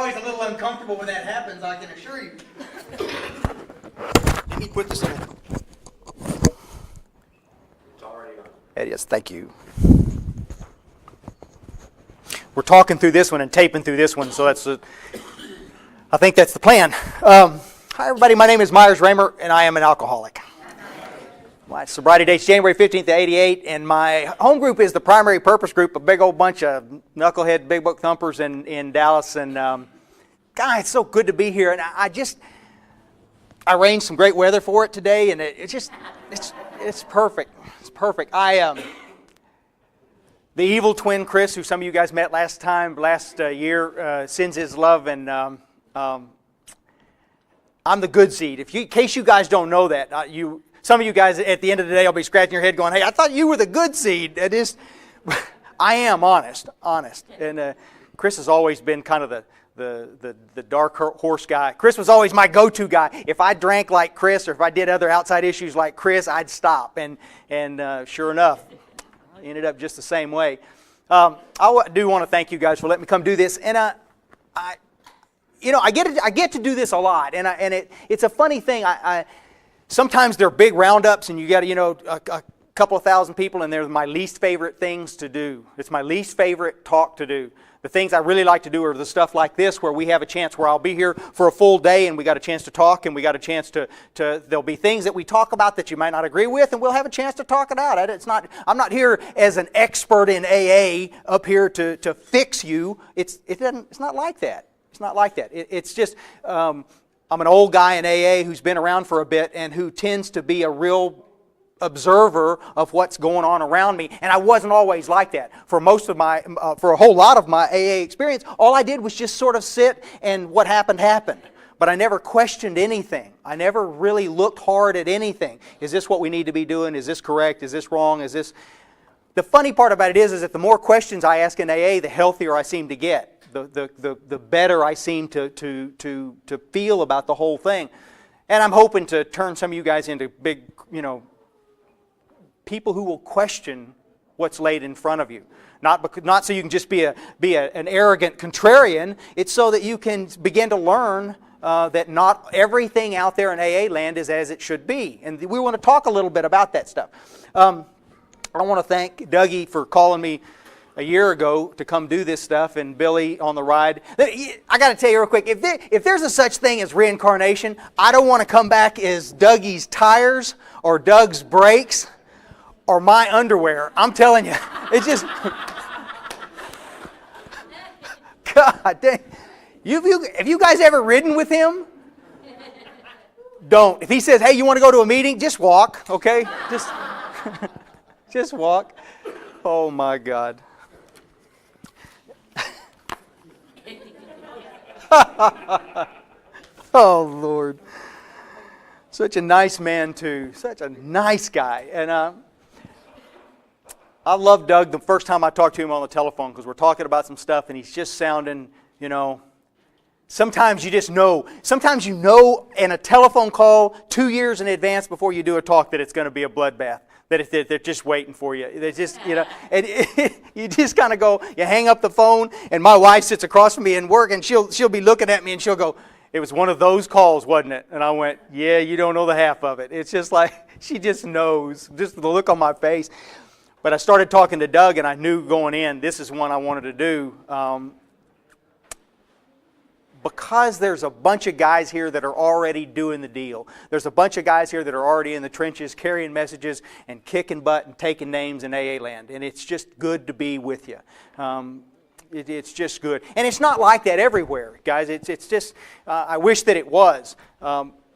always a little uncomfortable when that happens, I can assure you. Let me put this in. It's already on. It is, thank you. We're talking through this one and taping through this one, so I think that's the plan. Hi everybody, my name is Myers Raymer, and I am an alcoholic. My sobriety date's January 15th of 88, and my home group is the Primary Purpose Group, a big old bunch of knucklehead big book thumpers in Dallas. And God, it's so good to be here. And I arranged some great weather for it today, and it's perfect. It's perfect. The evil twin Chris, who some of you guys met last year, sends his love, and I'm the good seed. In case you guys don't know that, some of you guys at the end of the day will be scratching your head going, hey, I thought you were the good seed. It is, I am honest. And Chris has always been kind of the dark horse guy. Chris was always my go-to guy. If I drank like Chris or if I did other outside issues like Chris, I'd stop. And sure enough, I ended up just the same way. I do want to thank you guys for letting me come do this. And I get to do this a lot. And it's a funny thing. Sometimes they're big roundups and you got a couple of thousand people, and they're my least favorite things to do. It's my least favorite talk to do. The things I really like to do are the stuff like this, where we have a chance where I'll be here for a full day and we got a chance to talk, and we got a chance to there'll be things that we talk about that you might not agree with, and we'll have a chance to talk it out. I'm not here as an expert in AA up here to fix you. It's not like that. It's not like that. It's just I'm an old guy in AA who's been around for a bit and who tends to be a real observer of what's going on around me. And I wasn't always like that. For a whole lot of my AA experience, all I did was just sort of sit, and what happened, happened. But I never questioned anything. I never really looked hard at anything. Is this what we need to be doing? Is this correct? Is this wrong? Is this... The funny part about it is that the more questions I ask in AA, the healthier I seem to get. The better I seem to feel about the whole thing. And I'm hoping to turn some of you guys into big, people who will question what's laid in front of you. Not so you can just be an arrogant contrarian. It's so that you can begin to learn that not everything out there in AA land is as it should be. And we want to talk a little bit about that stuff. I want to thank Dougie for calling me a year ago to come do this stuff, and Billy on the ride. I got to tell you real quick, if there's a such thing as reincarnation, I don't want to come back as Dougie's tires or Doug's brakes or my underwear. I'm telling you, it's just... God dang. Have you guys ever ridden with him? Don't. If he says, hey, you want to go to a meeting? Just walk, okay? Just walk. Oh my God. Oh Lord, such a nice man too, such a nice guy. And I love Doug the first time I talked to him on the telephone, because we're talking about some stuff and he's just sounding, sometimes you just know. Sometimes you know in a telephone call 2 years in advance before you do a talk that it's going to be a bloodbath. That they're just waiting for you. They just, and you just kind of go, you hang up the phone, and my wife sits across from me in work, and she'll be looking at me, and she'll go, it was one of those calls, wasn't it? And I went, yeah, you don't know the half of it. It's just like, she just knows, just the look on my face. But I started talking to Doug, and I knew going in, this is one I wanted to do. Because there's a bunch of guys here that are already doing the deal. There's a bunch of guys here that are already in the trenches carrying messages and kicking butt and taking names in AA land. And it's just good to be with you. It's just good. And it's not like that everywhere, guys. It's just, I wish that it was.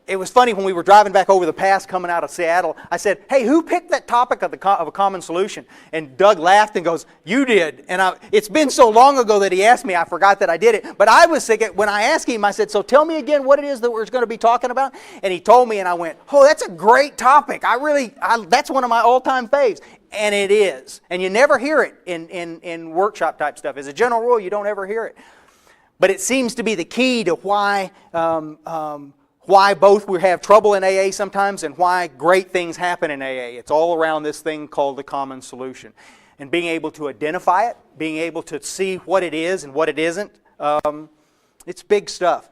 It was funny when we were driving back over the pass coming out of Seattle. I said, hey, who picked that topic of a common solution? And Doug laughed and goes, you did. And it's been so long ago that he asked me, I forgot that I did it. But I was thinking, when I asked him, I said, so tell me again what it is that we're going to be talking about. And he told me, and I went, oh, that's a great topic. That's one of my all-time faves. And it is. And you never hear it in workshop type stuff. As a general rule, you don't ever hear it. But it seems to be the key to why both we have trouble in AA sometimes and why great things happen in AA. It's all around this thing called the common solution. And being able to identify it, being able to see what it is and what it isn't, It's big stuff.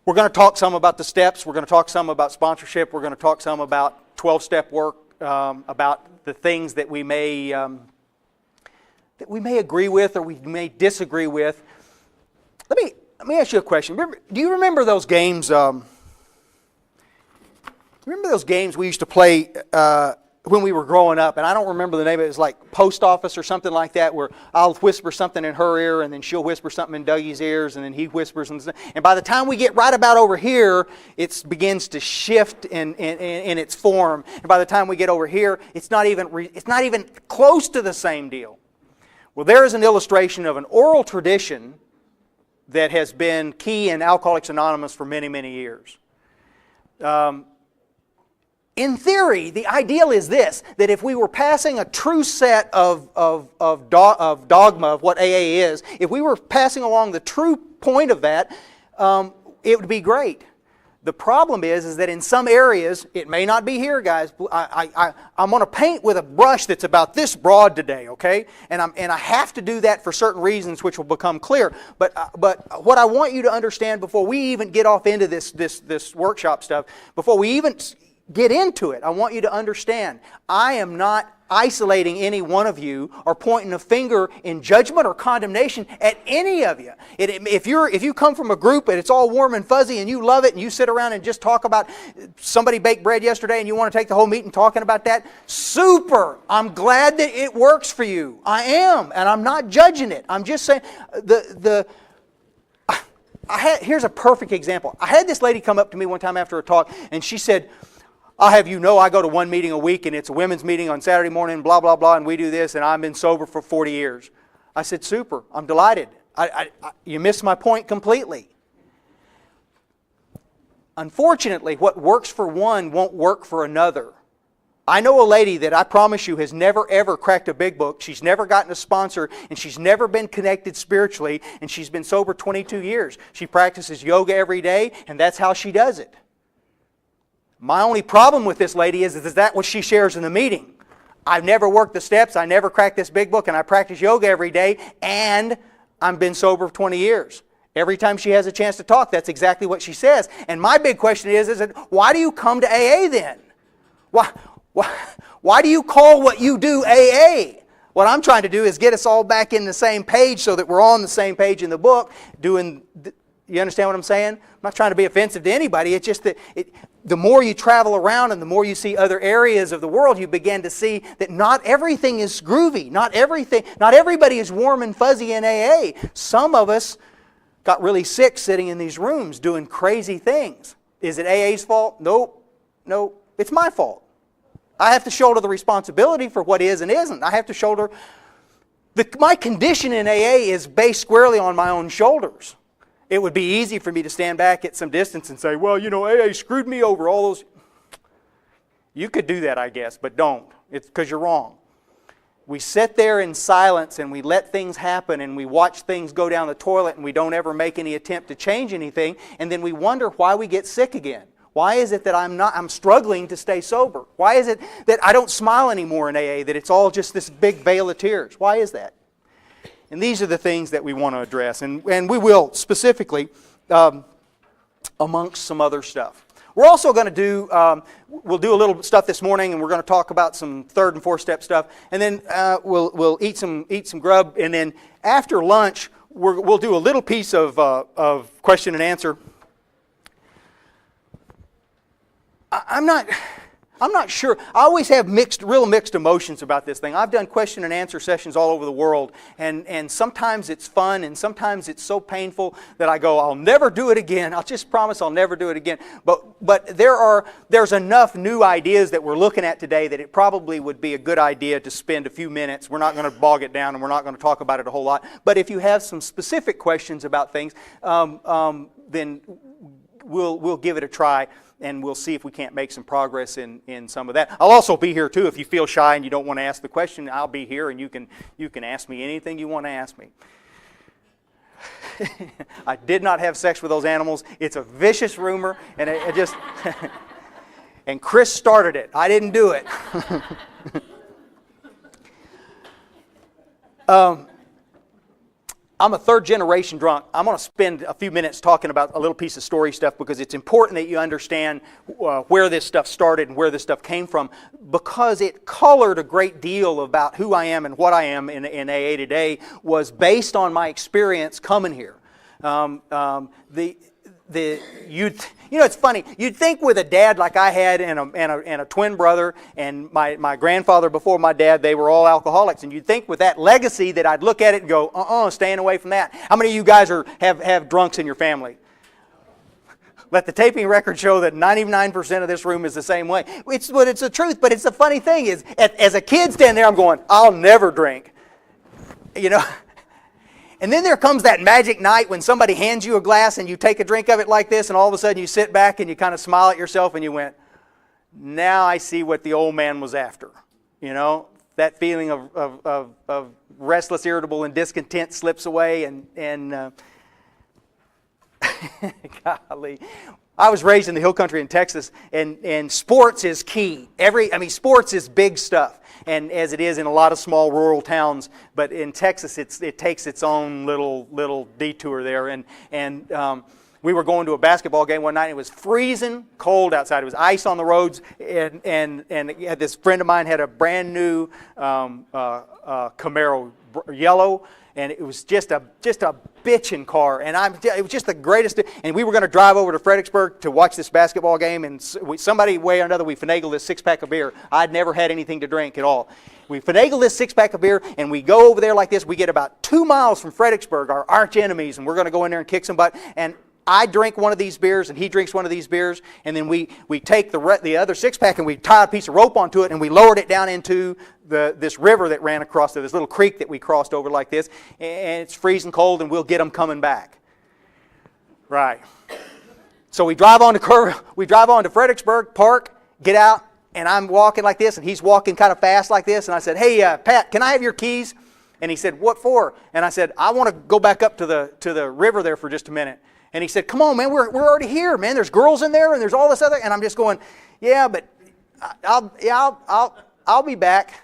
We're going to talk some about the steps. We're going to talk some about sponsorship. We're going to talk some about 12-step work, about the things that we may agree with or we may disagree with. Let me ask you a question. Do you remember those games? Remember those games we used to play when we were growing up? And I don't remember the name of it. It was like Post Office or something like that, where I'll whisper something in her ear, and then she'll whisper something in Dougie's ears, and then he whispers. And by the time we get right about over here, it begins to shift in its form. And by the time we get over here, it's not even close to the same deal. Well, there is an illustration of an oral tradition that has been key in Alcoholics Anonymous for many, many years. In theory, the ideal is this, that if we were passing a true set of dogma of what AA is, if we were passing along the true point of that, it would be great. The problem is that in some areas, it may not be here, guys. I'm going to paint with a brush that's about this broad today, okay? And I have to do that for certain reasons, which will become clear. But what I want you to understand before we even get off into this workshop stuff, before we even get into it, I want you to understand, I am not isolating any one of you or pointing a finger in judgment or condemnation at any of you. If you come from a group and it's all warm and fuzzy and you love it and you sit around and just talk about somebody baked bread yesterday and you want to take the whole meeting talking about that, super! I'm glad that it works for you. I am, and I'm not judging it. I'm just saying here's a perfect example. I had this lady come up to me one time after a talk and she said, I'll have you know I go to one meeting a week and it's a women's meeting on Saturday morning, blah, blah, blah, and we do this, and I've been sober for 40 years. I said, super, I'm delighted. You missed my point completely. Unfortunately, what works for one won't work for another. I know a lady that I promise you has never ever cracked a big book. She's never gotten a sponsor, and she's never been connected spiritually, and she's been sober 22 years. She practices yoga every day, and that's how she does it. My only problem with this lady is that what she shares in the meeting. I've never worked the steps, I never cracked this big book, and I practice yoga every day, and I've been sober for 20 years. Every time she has a chance to talk, that's exactly what she says. And my big question is why do you come to AA then? Why do you call what you do AA? What I'm trying to do is get us all back in the same page so that we're on the same page in the book doing... You understand what I'm saying? I'm not trying to be offensive to anybody. It's just that the more you travel around and the more you see other areas of the world, you begin to see that not everything is groovy. Not everybody is warm and fuzzy in AA. Some of us got really sick sitting in these rooms doing crazy things. Is it AA's fault? Nope. It's my fault. I have to shoulder the responsibility for what is and isn't. I have to shoulder... My condition in AA is based squarely on my own shoulders. It would be easy for me to stand back at some distance and say, well, AA screwed me over, all those... You could do that, I guess, but don't. It's because you're wrong. We sit there in silence and we let things happen and we watch things go down the toilet and we don't ever make any attempt to change anything, and then we wonder why we get sick again. Why is it that I'm struggling to stay sober? Why is it that I don't smile anymore in AA, that it's all just this big veil of tears? Why is that? And these are the things that we want to address. And we will specifically amongst some other stuff. We're also going to do, we'll do a little stuff this morning, and we're going to talk about some 3rd and 4th step stuff. And then we'll eat some grub. And then after lunch, we'll do a little piece of question and answer. I'm not sure. I always have real mixed emotions about this thing. I've done question and answer sessions all over the world, and sometimes it's fun, and sometimes it's so painful that I go, I'll never do it again. I'll just promise I'll never do it again. But there's enough new ideas that we're looking at today that it probably would be a good idea to spend a few minutes. We're not going to bog it down, and we're not going to talk about it a whole lot. But if you have some specific questions about things, then we'll give it a try. And we'll see if we can't make some progress in some of that. I'll also be here too. If you feel shy and you don't want to ask the question, I'll be here and you can ask me anything you want to ask me. I did not have sex with those animals. It's a vicious rumor, and it just and Chris started it. I didn't do it. I'm a third generation drunk. I'm going to spend a few minutes talking about a little piece of story stuff because it's important that you understand where this stuff started and where this stuff came from, because it colored a great deal about who I am and what I am in AA today was based on my experience coming here. It's funny. You'd think with a dad like I had and a twin brother and my grandfather before my dad, they were all alcoholics. And you'd think with that legacy that I'd look at it and go, staying away from that. How many of you guys have drunks in your family? Let the taping record show that 99% of this room is the same way. It's the truth, but it's the funny thing is, as a kid standing there, I'm going, I'll never drink. And then there comes that magic night when somebody hands you a glass and you take a drink of it like this, and all of a sudden you sit back and you kind of smile at yourself and you went, now I see what the old man was after. That feeling of restless, irritable, and discontent slips away, and golly. I was raised in the hill country in Texas, and sports is key. Sports is big stuff, and as it is in a lot of small rural towns. But in Texas, it takes its own little detour there. And we were going to a basketball game one night. And it was freezing cold outside. It was ice on the roads, and this friend of mine had a brand new Camaro yellow. And it was just a bitchin' car, and it was just the greatest. And we were going to drive over to Fredericksburg to watch this basketball game, and somebody way or another, we finagled this 6-pack of beer. I'd never had anything to drink at all. We finagled this 6-pack of beer, and we go over there like this. We get about 2 miles from Fredericksburg, our arch enemies, and we're going to go in there and kick some butt. And I drink one of these beers, and he drinks one of these beers, and then we take the other 6-pack and we tie a piece of rope onto it, and we lowered it down into this river that ran across there, this little creek that we crossed over like this, and it's freezing cold, and we'll get them coming back. Right. So we drive on to Fredericksburg Park, get out, and I'm walking like this, and he's walking kind of fast like this, and I said, "Hey, Pat, can I have your keys?" And he said, "What for?" And I said, "I want to go back up to the river there for just a minute." And he said, "Come on, man, we're already here, man. There's girls in there, and there's all this other." And I'm just going, "Yeah, but I'll be back."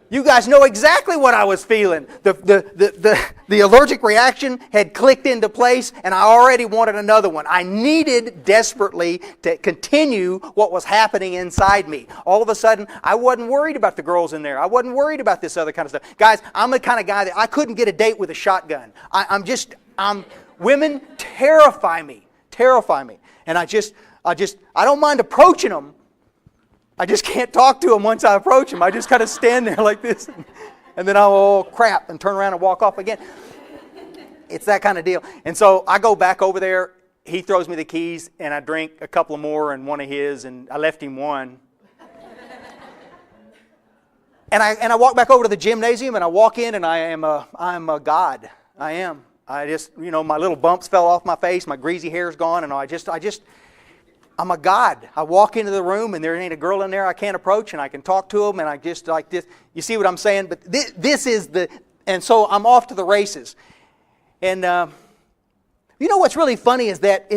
You guys know exactly what I was feeling. The allergic reaction had clicked into place, and I already wanted another one. I needed desperately to continue what was happening inside me. All of a sudden, I wasn't worried about the girls in there. I wasn't worried about this other kind of stuff. Guys, I'm the kind of guy that I couldn't get a date with a shotgun. Women terrify me. And I don't mind approaching them. I just can't talk to them once I approach them. I just kind of stand there like this, and then I'll, crap, and turn around and walk off again. It's that kind of deal. And so I go back over there. He throws me the keys, and I drink a couple more and one of his, and I left him one. And I walk back over to the gymnasium, and I walk in, and I'm a god. I am. I just, my little bumps fell off my face, my greasy hair's gone, and I'm a god. I walk into the room, and there ain't a girl in there I can't approach, and I can talk to them, and I just like this. You see what I'm saying? But this is and so I'm off to the races. And what's really funny is that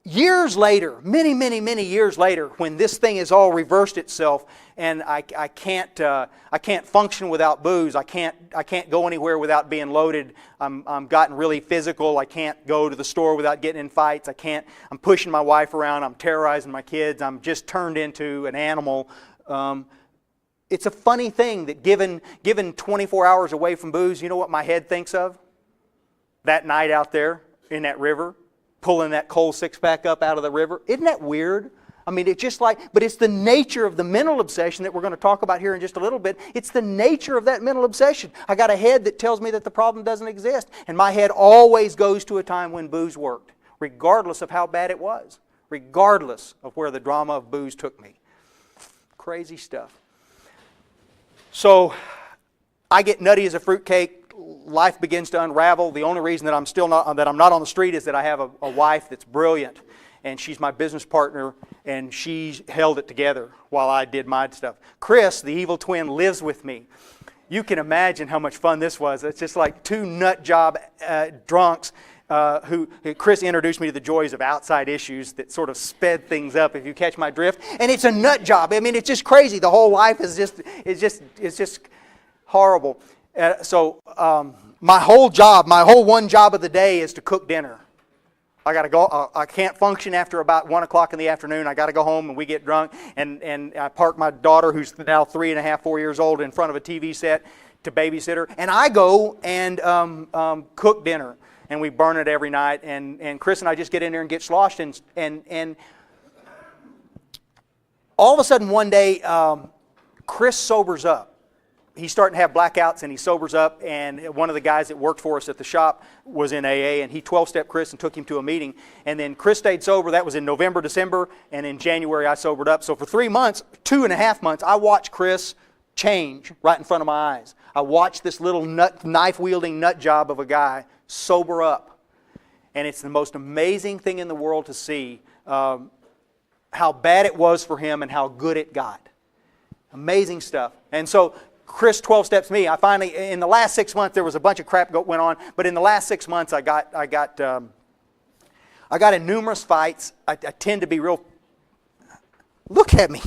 years later, many years later, when this thing has all reversed itself, and I can't function without booze. I can't go anywhere without being loaded. I'm gotten really physical. I can't go to the store without getting in fights. I'm pushing my wife around. I'm terrorizing my kids. I'm just turned into an animal. It's a funny thing that given 24 hours away from booze, you know what my head thinks of? That night out there in that river, pulling that cold 6-pack up out of the river. Isn't that weird? But it's the nature of the mental obsession that we're going to talk about here in just a little bit. It's the nature of that mental obsession. I got a head that tells me that the problem doesn't exist. And my head always goes to a time when booze worked, regardless of how bad it was, regardless of where the drama of booze took me. Crazy stuff. So I get nutty as a fruitcake. Life begins to unravel. The only reason that I'm not on the street is that I have a wife that's brilliant, and she's my business partner, and she held it together while I did my stuff. Chris, the evil twin, lives with me. You can imagine how much fun this was. It's just like two nut job drunks who Chris introduced me to the joys of outside issues that sort of sped things up, if you catch my drift. And it's a nut job. It's just crazy. The whole life is just Horrible. My whole one job of the day is to cook dinner. I got to go. I can't function after about 1 o'clock in the afternoon. I got to go home and we get drunk. And I park my daughter, who's now 3.5, 4 years old, in front of a TV set to babysit her. And I go and cook dinner. And we burn it every night. And Chris and I just get in there and get sloshed. And all of a sudden one day, Chris sobers up. He's starting to have blackouts and he sobers up, and one of the guys that worked for us at the shop was in AA, and he 12-stepped Chris and took him to a meeting. And then Chris stayed sober. That was in November, December, and in January I sobered up. So for 3 months, 2.5 months, I watched Chris change right in front of my eyes. I watched this little knife-wielding nut job of a guy sober up. And it's the most amazing thing in the world to see how bad it was for him and how good it got. Amazing stuff. And so Chris 12 steps me. I finally, in the last 6 months, there was a bunch of crap went on, but in the last 6 months, I got in numerous fights. I tend to be real. Look at me.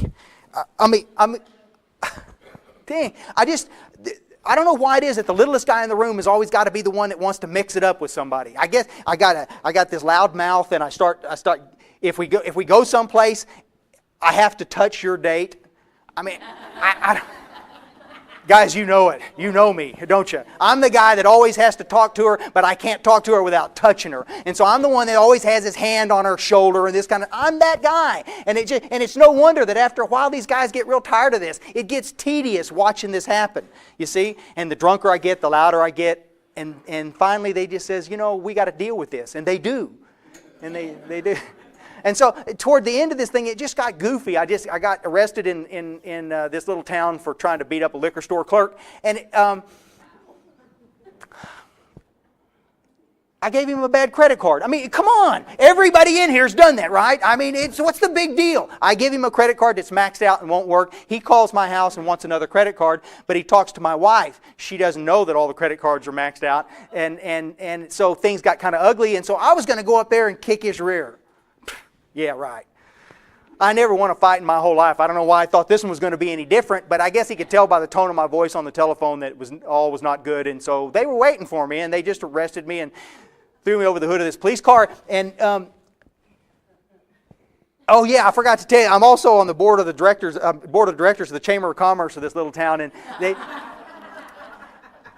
Dang. I don't know why it is that the littlest guy in the room has always got to be the one that wants to mix it up with somebody. I guess I got this loud mouth, and I start. If we go someplace, I have to touch your date. I guys, you know it. You know me, don't you? I'm the guy that always has to talk to her, but I can't talk to her without touching her. And so I'm the one that always has his hand on her shoulder and this kind of. I'm that guy. And it's no wonder that after a while these guys get real tired of this. It gets tedious watching this happen. You see? And the drunker I get, the louder I get. And finally they just says, we got to deal with this. And they do. And they do. And so toward the end of this thing, it just got goofy. I got arrested in this little town for trying to beat up a liquor store clerk. And I gave him a bad credit card. Come on. Everybody in here's done that, right? What's the big deal? I give him a credit card that's maxed out and won't work. He calls my house and wants another credit card, but he talks to my wife. She doesn't know that all the credit cards are maxed out. And so things got kind of ugly. And so I was going to go up there and kick his rear. Yeah, right. I never won a fight in my whole life. I don't know why I thought this one was going to be any different, but I guess he could tell by the tone of my voice on the telephone that all was not good. And so they were waiting for me, and they just arrested me and threw me over the hood of this police car. And oh yeah, I forgot to tell you, I'm also on the board of directors of the Chamber of Commerce of this little town, and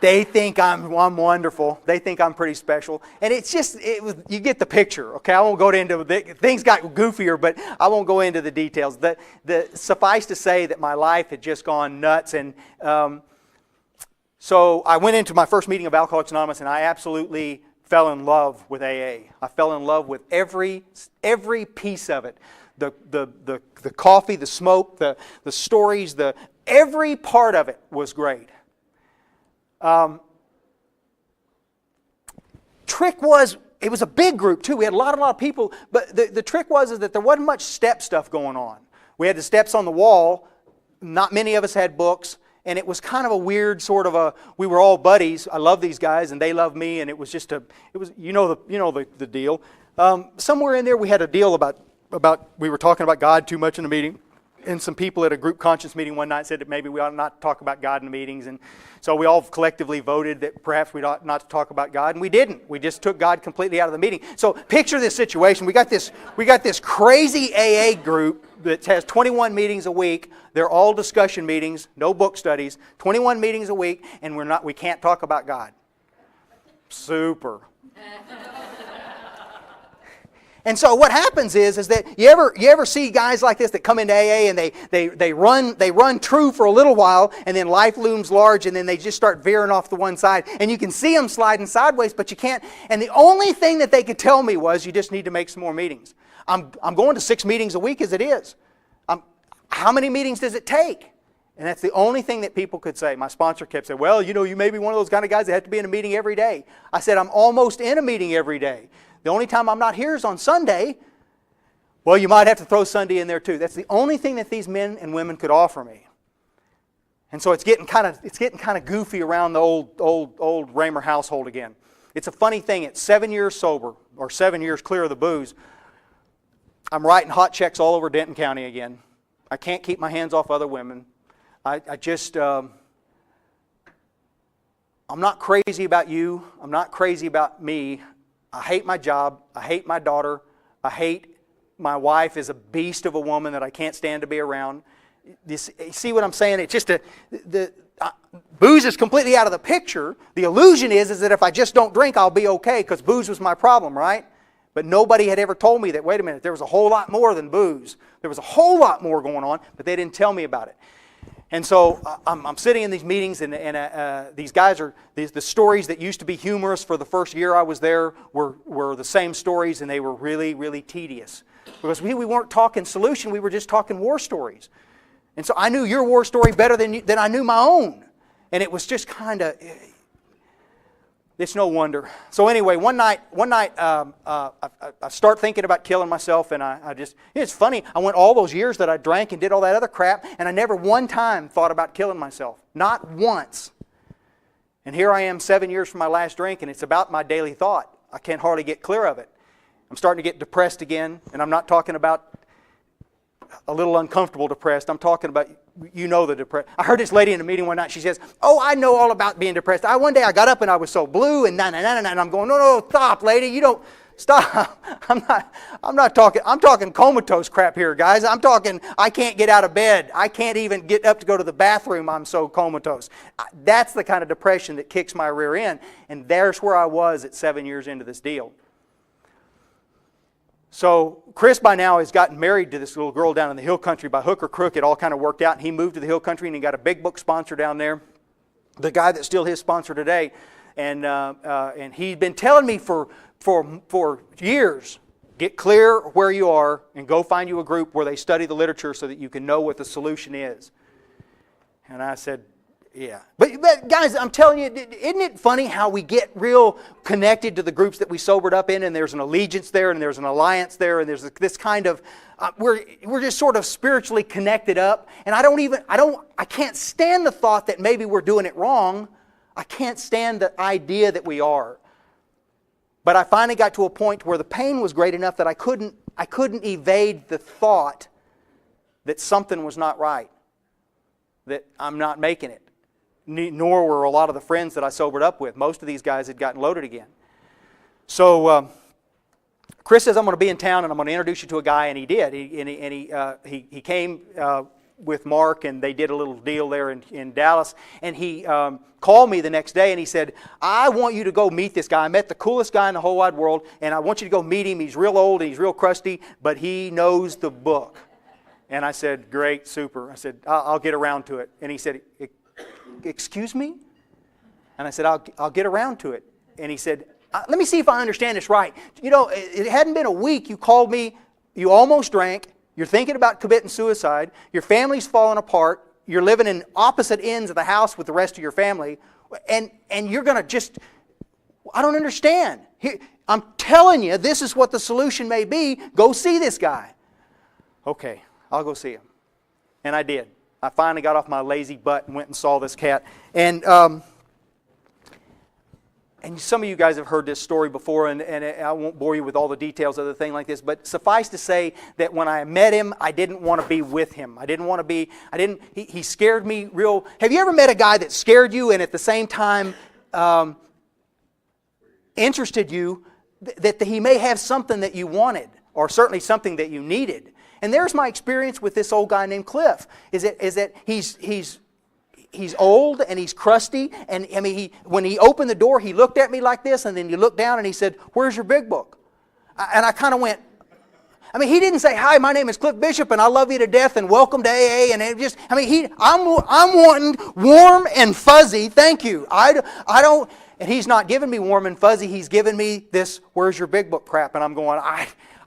they think I'm wonderful. They think I'm pretty special. And you get the picture, okay? I won't go into things got goofier, but I won't go into the details. Suffice to say that my life had just gone nuts. And so I went into my first meeting of Alcoholics Anonymous, and I absolutely fell in love with AA. I fell in love with every piece of it. The coffee, the smoke, the stories, every part of it was great. Trick was, it was a big group too. We had a lot of people, but the trick was that there wasn't much step stuff going on. We had the steps on the wall. Not many of us had books, and it was kind of a weird sort of we were all buddies. I love these guys, and they love me, and it was just the deal. Somewhere in there we had a deal about we were talking about God too much in the meeting. And some people at a group conscience meeting one night said that maybe we ought not to talk about God in the meetings. And so we all collectively voted that perhaps we ought not to talk about God. And we didn't. We just took God completely out of the meeting. So picture this situation. We got this crazy AA group that has 21 meetings a week. They're all discussion meetings, no book studies, 21 meetings a week, and we can't talk about God. Super. And so what happens is that you ever see guys like this that come into AA and they run true for a little while, and then life looms large, and then they just start veering off the one side, and you can see them sliding sideways, but you can't. And the only thing that they could tell me was, you just need to make some more meetings. I'm going to 6 meetings a week as it is. How many meetings does it take? And that's the only thing that people could say. My sponsor kept saying, well, you may be one of those kind of guys that have to be in a meeting every day. I said, I'm almost in a meeting every day. The only time I'm not here is on Sunday. Well, you might have to throw Sunday in there too. That's the only thing that these men and women could offer me. And so it's getting kind of goofy around the old Raymer household again. It's a funny thing. At 7 years sober, or 7 years clear of the booze, I'm writing hot checks all over Denton County again. I can't keep my hands off other women. I just I'm not crazy about you. I'm not crazy about me. I hate my job. I hate my daughter. I hate my wife is a beast of a woman that I can't stand to be around. You see what I'm saying? It's just booze is completely out of the picture. The illusion is that if I just don't drink, I'll be okay because booze was my problem, right? But nobody had ever told me that, wait a minute, there was a whole lot more than booze. There was a whole lot more going on, but they didn't tell me about it. And so I'm sitting in these meetings, and these guys are, the stories that used to be humorous for the first year I was there were the same stories, and they were really, really tedious. Because we weren't talking solution, we were just talking war stories. And so I knew your war story better than I knew my own. And it was just kind of, it's no wonder. So anyway, one night I start thinking about killing myself, and it's funny, I went all those years that I drank and did all that other crap, and I never one time thought about killing myself. Not once. And here I am 7 years from my last drink, and it's about my daily thought. I can't hardly get clear of it. I'm starting to get depressed again, and I'm not talking about a little uncomfortable depressed. I'm talking about, you know, the depressed. I heard this lady in a meeting one night. She says, "Oh, I know all about being depressed. One day I got up and I was so blue and and I'm going, no, stop, lady. You don't stop. I'm not talking. I'm talking comatose crap here, guys. I'm talking. I can't get out of bed. I can't even get up to go to the bathroom. I'm so comatose. That's the kind of depression that kicks my rear end. And there's where I was at 7 years into this deal. So Chris by now has gotten married to this little girl down in the hill country. By hook or crook, it all kind of worked out. And he moved to the hill country, and he got a big book sponsor down there. The guy that's still his sponsor today. And he'd been telling me for years, get clear where you are and go find you a group where they study the literature so that you can know what the solution is. And I said, yeah. But guys, I'm telling you, isn't it funny how we get real connected to the groups that we sobered up in, and there's an allegiance there, and there's an alliance there, and there's this kind of, we're just sort of spiritually connected up. And I can't stand the thought that maybe we're doing it wrong. I can't stand the idea that we are. But I finally got to a point where the pain was great enough that I couldn't evade the thought that something was not right, that I'm not making it. Nor were a lot of the friends that I sobered up with. Most of these guys had gotten loaded again. So Chris says, I'm going to be in town and I'm going to introduce you to a guy, and he did. He came with Mark, and they did a little deal there in Dallas. And he called me the next day, and he said, I want you to go meet this guy. I met the coolest guy in the whole wide world, and I want you to go meet him. He's real old and he's real crusty, but he knows the book. And I said, great, super. I said, I'll get around to it. And he said, excuse me? And I said, I'll get around to it. And he said, let me see if I understand this right. You know, it hadn't been a week. You called me. You almost drank. You're thinking about committing suicide. Your family's falling apart. You're living in opposite ends of the house with the rest of your family. And you're going to just, I don't understand. I'm telling you, this is what the solution may be. Go see this guy. Okay, I'll go see him. And I did. I finally got off my lazy butt and went and saw this cat. And some of you guys have heard this story before, and I won't bore you with all the details of the thing like this, but suffice to say that when I met him, I didn't want to be with him. He scared me real. Have you ever met a guy that scared you and at the same time interested you, that he may have something that you wanted, or certainly something that you needed? And there's my experience with this old guy named Cliff, is that he's old and he's crusty, and I mean, when he opened the door, he looked at me like this, and then he looked down and he said, where's your big book? And I kind of went, I mean, he didn't say, hi, my name is Cliff Bishop and I love you to death and welcome to AA, and it just, I mean, I'm wanting warm and fuzzy, thank you. I don't, and he's not giving me warm and fuzzy, he's giving me this, where's your big book crap, and I'm going,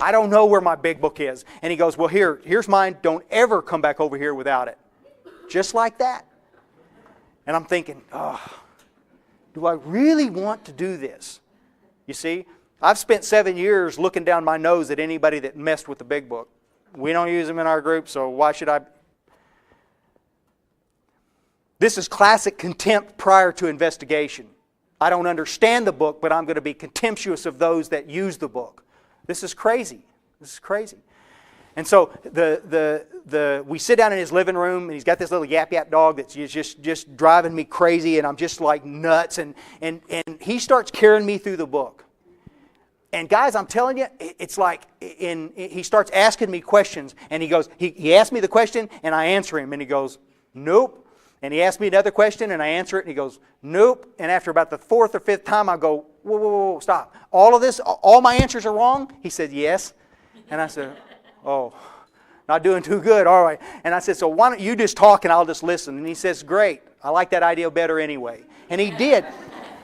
I don't know where my big book is. And he goes, well, here's mine. Don't ever come back over here without it. Just like that. And I'm thinking, do I really want to do this? You see, I've spent 7 years looking down my nose at anybody that messed with the big book. We don't use them in our group, so why should I? This is classic contempt prior to investigation. I don't understand the book, but I'm going to be contemptuous of those that use the book. This is crazy. This is crazy. And so we sit down in his living room, and he's got this little yap dog that's just driving me crazy, and I'm just like nuts. And he starts carrying me through the book. And guys, I'm telling you, it's like he starts asking me questions, and he goes, he asks me the question, and I answer him, and he goes, nope. And he asks me another question, and I answer it, and he goes, nope. And after about the fourth or fifth time, I go, whoa, stop. All of this, all my answers are wrong? He said, yes. And I said, oh, not doing too good, all right. And I said, so why don't you just talk and I'll just listen? And he says, great, I like that idea better anyway. And he did.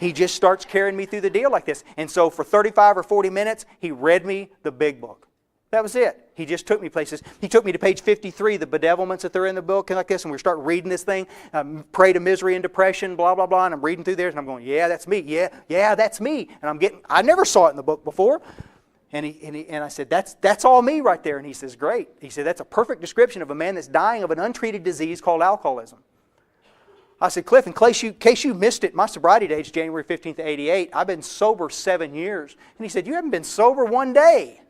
He just starts carrying me through the deal like this. And so for 35 or 40 minutes, he read me the big book. That was it. He just took me places. He took me to page 53, the bedevilments that they're in the book, and like this, and we start reading this thing, prey to misery and depression, blah, blah, blah, and I'm reading through there, and I'm going, yeah, that's me, yeah, that's me. And I never saw it in the book before. And I said, that's all me right there. And he says, great. He said, that's a perfect description of a man that's dying of an untreated disease called alcoholism. I said, Cliff, in case you missed it, my sobriety date is January 15th, 88. I've been sober 7 years. And he said, you haven't been sober one day.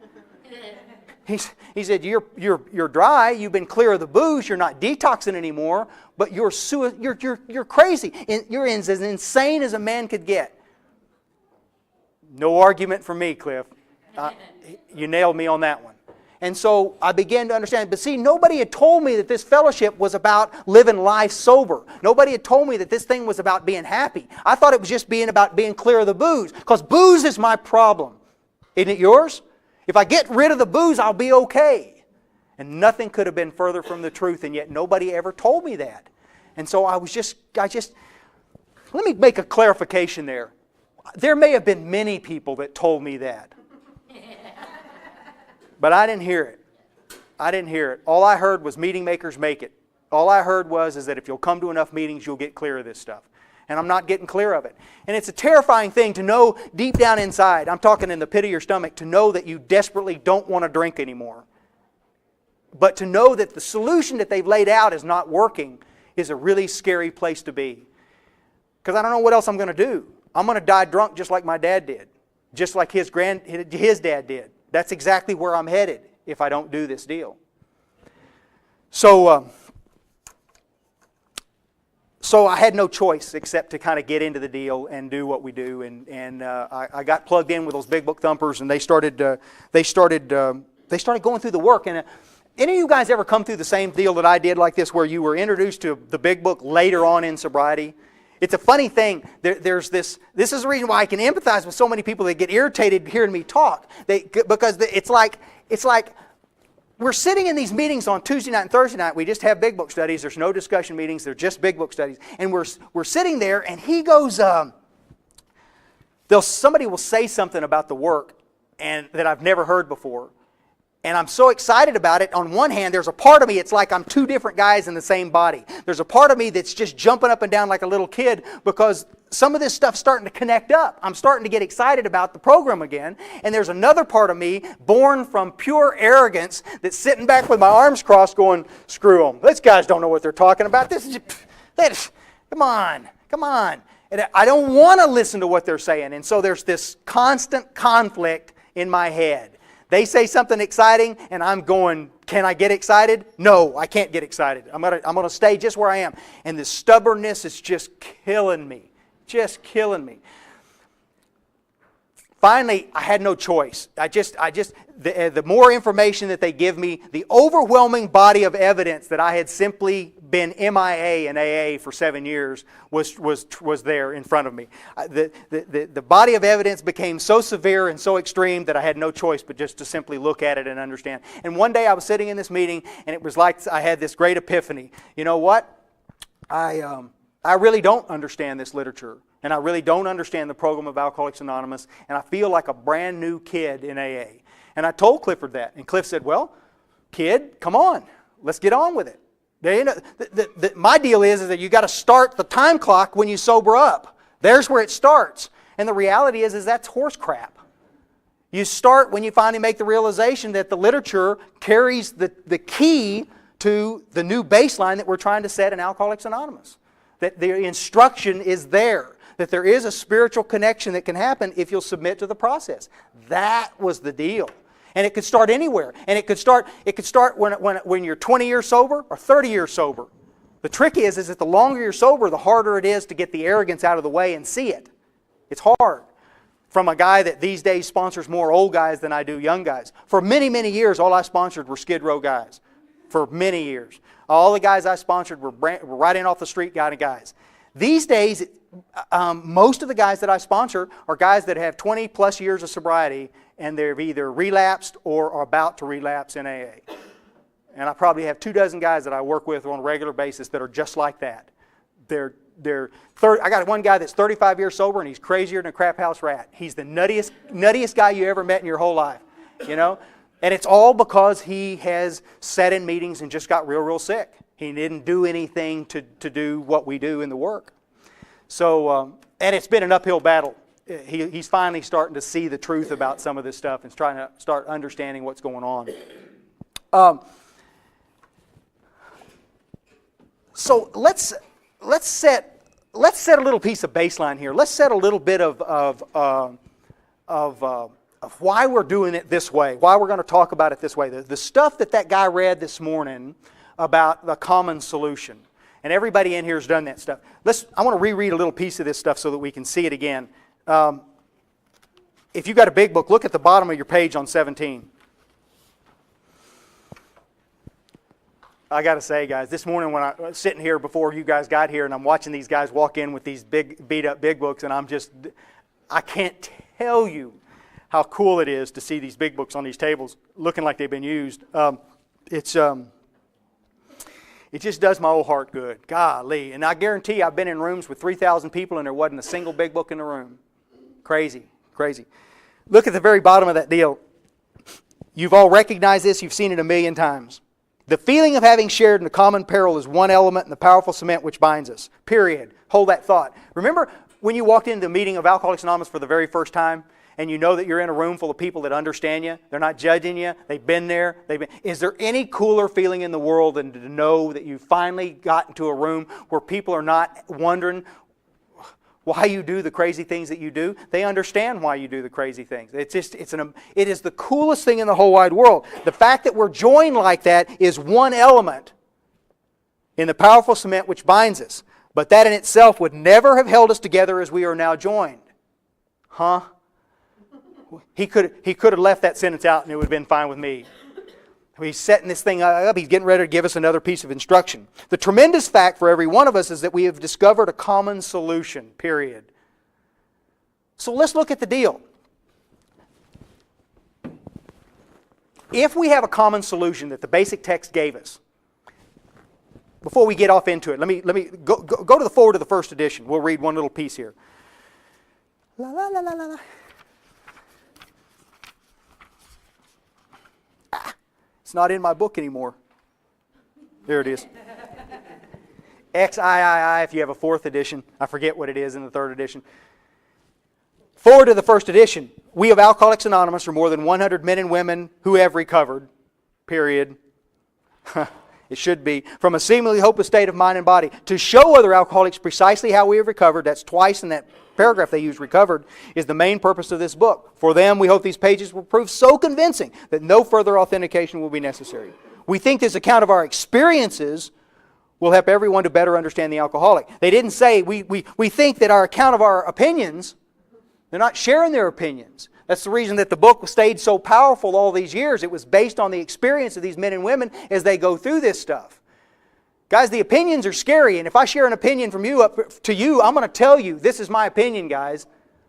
He said, you're dry, you've been clear of the booze, you're not detoxing anymore, but you're crazy. You're as insane as a man could get. No argument for me, Cliff. You nailed me on that one. And so I began to understand. But see, nobody had told me that this fellowship was about living life sober. Nobody had told me that this thing was about being happy. I thought it was just about being clear of the booze. Because booze is my problem. Isn't it yours? If I get rid of the booze, I'll be okay. And nothing could have been further from the truth, and yet nobody ever told me that. And so let me make a clarification there. There may have been many people that told me that. But I didn't hear it. I didn't hear it. All I heard was meeting makers make it. All I heard is that if you'll come to enough meetings, you'll get clear of this stuff. And I'm not getting clear of it. And it's a terrifying thing to know deep down inside, I'm talking in the pit of your stomach, to know that you desperately don't want to drink anymore. But to know that the solution that they've laid out is not working is a really scary place to be. Because I don't know what else I'm going to do. I'm going to die drunk just like my dad did. Just like his dad did. That's exactly where I'm headed if I don't do this deal. So I had no choice except to kind of get into the deal and do what we do. And I got plugged in with those big book thumpers, and they started going through the work. And any of you guys ever come through the same deal that I did like this, where you were introduced to the big book later on in sobriety? It's a funny thing. There's this is the reason why I can empathize with so many people that get irritated hearing me talk. Because it's like we're sitting in these meetings on Tuesday night and Thursday night. We just have big book studies. There's no discussion meetings. They're just big book studies. And we're sitting there, and he goes, somebody will say something about the work and that I've never heard before. And I'm so excited about it. On one hand, there's a part of me, it's like I'm two different guys in the same body. There's a part of me that's just jumping up and down like a little kid because some of this stuff's starting to connect up. I'm starting to get excited about the program again. And there's another part of me, born from pure arrogance, that's sitting back with my arms crossed going, screw them. These guys don't know what they're talking about. Come on. And I don't want to listen to what they're saying. And so there's this constant conflict in my head. They say something exciting, and I'm going, can I get excited? No, I can't get excited. I'm gonna stay just where I am. And this stubbornness is just killing me. Just killing me. Finally, I had no choice. The more information that they give me, the overwhelming body of evidence that I had simply been MIA in AA for 7 years was there in front of me. The body of evidence became so severe and so extreme that I had no choice but just to simply look at it and understand. And one day I was sitting in this meeting, and it was like I had this great epiphany. You know what? I really don't understand this literature. And I really don't understand the program of Alcoholics Anonymous. And I feel like a brand new kid in AA. And I told Clifford that. And Cliff said, well, kid, come on. Let's get on with it. My deal is that you got to start the time clock when you sober up. There's where it starts. And the reality is that's horse crap. You start when you finally make the realization that the literature carries the key to the new baseline that we're trying to set in Alcoholics Anonymous. That the instruction is there. That there is a spiritual connection that can happen if you'll submit to the process. That was the deal. And it could start anywhere. And it could start when you're 20 years sober or 30 years sober. The trick is that the longer you're sober, the harder it is to get the arrogance out of the way and see it. It's hard. From a guy that these days sponsors more old guys than I do young guys. For many, many years, all I sponsored were Skid Row guys. For many years. All the guys I sponsored were right in off the street kind of guys. These days, most of the guys that I sponsor are guys that have 20 plus years of sobriety and they've either relapsed or are about to relapse in AA. And I probably have 24 guys that I work with on a regular basis that are just like that. I got one guy that's 35 years sober and he's crazier than a crap house rat. He's the nuttiest guy you ever met in your whole life, you know? And it's all because he has sat in meetings and just got real sick. He didn't do anything to do what we do in the work. So, and it's been an uphill battle. He's finally starting to see the truth about some of this stuff and trying to start understanding what's going on. So let's set a little piece of baseline here. Let's set a little bit of why we're doing it this way, why we're going to talk about it this way. The stuff that guy read this morning about the common solution. And everybody in here has done that stuff. I want to reread a little piece of this stuff so that we can see it again. If you've got a big book, look at the bottom of your page on 17. I got to say, guys, this morning when I was sitting here before you guys got here and I'm watching these guys walk in with these big, beat-up big books, and I can't tell you how cool it is to see these big books on these tables looking like they've been used. It just does my old heart good. Golly. And I guarantee I've been in rooms with 3,000 people and there wasn't a single big book in the room. Crazy. Look at the very bottom of that deal. You've all recognized this. You've seen it a million times. The feeling of having shared in a common peril is one element in the powerful cement which binds us. Period. Hold that thought. Remember when you walked into the meeting of Alcoholics Anonymous for the very first time? And you know that you're in a room full of people that understand you. They're not judging you. They've been there. Is there any cooler feeling in the world than to know that you finally got into a room where people are not wondering why you do the crazy things that you do? They understand why you do the crazy things. It is the coolest thing in the whole wide world. The fact that we're joined like that is one element in the powerful cement which binds us. But that in itself would never have held us together as we are now joined. Huh? He could have left that sentence out and it would have been fine with me. He's setting this thing up. He's getting ready to give us another piece of instruction. The tremendous fact for every one of us is that we have discovered a common solution, period. So let's look at the deal. If we have a common solution that the basic text gave us, before we get off into it, let me go to the forward of the first edition. We'll read one little piece here. La la la la la. It's not in my book anymore. There it is. XIII if you have a fourth edition. I forget what it is in the third edition. Forward to the first edition. We of Alcoholics Anonymous are more than 100 men and women who have recovered. Period. It should be. From a seemingly hopeless state of mind and body. To show other alcoholics precisely how we have recovered, that's twice in that paragraph they use recovered, is the main purpose of this book. For them, we hope these pages will prove so convincing that no further authentication will be necessary. We think this account of our experiences will help everyone to better understand the alcoholic. They didn't say, we think that our account of our opinions, they're not sharing their opinions. That's the reason that the book stayed so powerful all these years. It was based on the experience of these men and women as they go through this stuff. Guys, the opinions are scary, and if I share an opinion from you up to you, I'm going to tell you, this is my opinion, guys.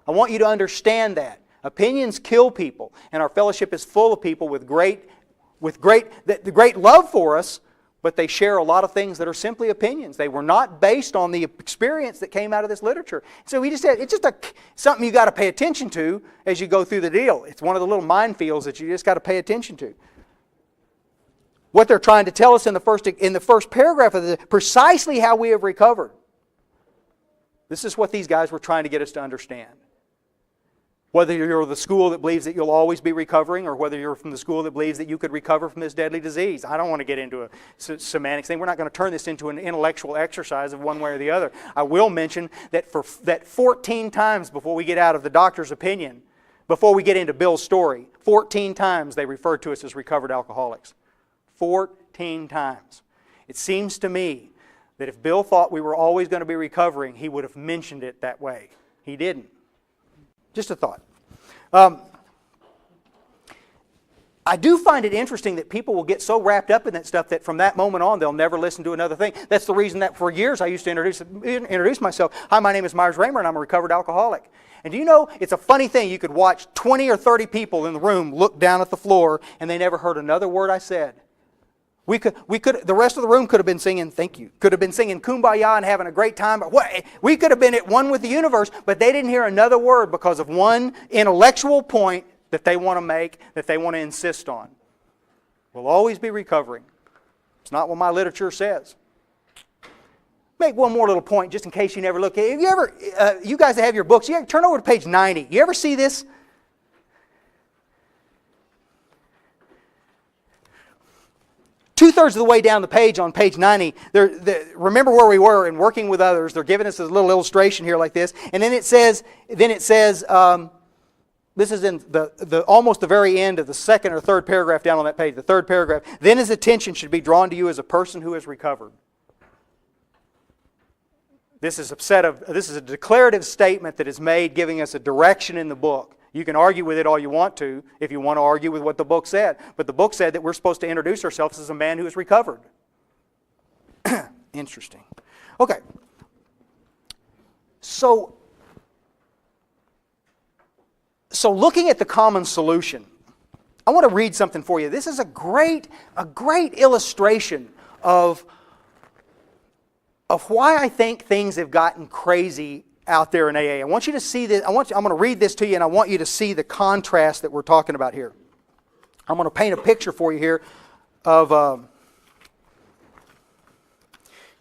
I want you to understand that. Opinions kill people, and our fellowship is full of people with great love for us, but they share a lot of things that are simply opinions. They were not based on the experience that came out of this literature. So we just said, it's just something you got to pay attention to as you go through the deal. It's one of the little minefields that you just got to pay attention to. What they're trying to tell us in the first paragraph of precisely how we have recovered. This is what these guys were trying to get us to understand. Whether you're the school that believes that you'll always be recovering, or whether you're from the school that believes that you could recover from this deadly disease. I don't want to get into a semantics thing. We're not going to turn this into an intellectual exercise of one way or the other. I will mention that 14 times before we get out of the doctor's opinion, Before we get into Bill's story, 14 times they referred to us as recovered alcoholics. 14 times. It seems to me that if Bill thought we were always going to be recovering, he would have mentioned it that way. He didn't. Just a thought. I do find it interesting that people will get so wrapped up in that stuff that from that moment on they'll never listen to another thing. That's the reason that for years I used to introduce myself. Hi, my name is Myers Raymer and I'm a recovered alcoholic. And do you know, it's a funny thing. You could watch 20 or 30 people in the room look down at the floor and they never heard another word I said. The rest of the room could have been singing thank you, could have been singing Kumbaya and having a great time. We could have been at one with the universe, but they didn't hear another word because of one intellectual point that they want to make, that they want to insist on. We'll always be recovering. It's not what my literature says. Make one more little point just in case you never look at it. Have you ever, you guys that have your books, turn over to page 90. You ever see this? Two-thirds of the way down the page on page 90, remember where we were in working with others. They're giving us a little illustration here like this. And then it says, this is in almost the very end of the second or third paragraph down on that page, the third paragraph. Then his attention should be drawn to you as a person who has recovered. This is a declarative statement that is made giving us a direction in the book. You can argue with it all you want to if you want to argue with what the book said. But the book said that we're supposed to introduce ourselves as a man who has recovered. Interesting. Okay. So looking at the common solution, I want to read something for you. This is a great illustration of why I think things have gotten crazy out there in AA. I want you to see this. I'm going to read this to you, and I want you to see the contrast that we're talking about here. I'm going to paint a picture for you here of.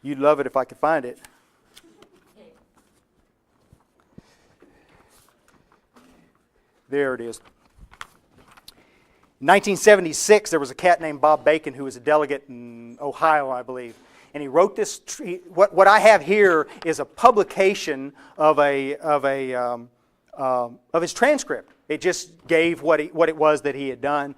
You'd love it if I could find it. There it is. In 1976, there was a cat named Bob Bacon who was a delegate in Ohio, I believe. And he wrote this. What I have here is a publication of his transcript. It just gave what it was that he had done,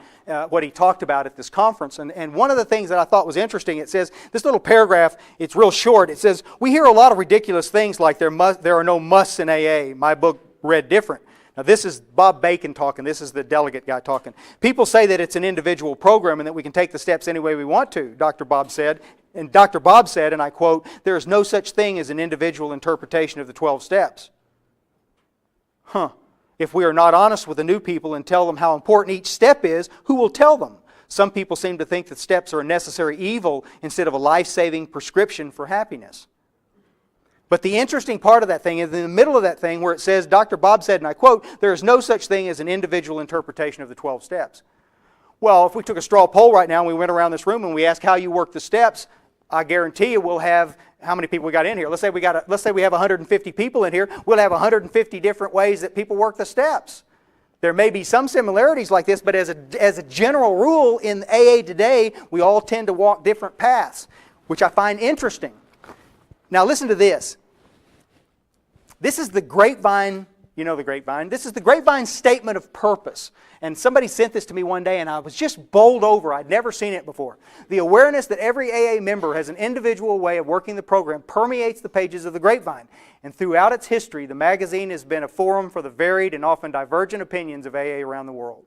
what he talked about at this conference. And one of the things that I thought was interesting, it says, this little paragraph, it's real short. It says, we hear a lot of ridiculous things like there are no musts in AA. My book read different. Now this is Bob Bacon talking. This is the delegate guy talking. People say that it's an individual program and that we can take the steps any way we want to, Dr. Bob said. And Dr. Bob said, and I quote, there is no such thing as an individual interpretation of the 12 steps. If we are not honest with the new people and tell them how important each step is, who will tell them? Some people seem to think that steps are a necessary evil instead of a life-saving prescription for happiness. But the interesting part of that thing is in the middle of that thing where it says, Dr. Bob said, and I quote, there is no such thing as an individual interpretation of the 12 steps. Well, if we took a straw poll right now and we went around this room and we asked how you work the steps, I guarantee you we'll have, how many people we got in here? Let's say we have 150 people in here. We'll have 150 different ways that people work the steps. There may be some similarities like this, but as a general rule in AA today, we all tend to walk different paths, which I find interesting. Now listen to this. This is the grapevine, you know the grapevine. This is the grapevine statement of purpose. And somebody sent this to me one day and I was just bowled over. I'd never seen it before. The awareness that every AA member has an individual way of working the program permeates the pages of the grapevine. And throughout its history, the magazine has been a forum for the varied and often divergent opinions of AA around the world.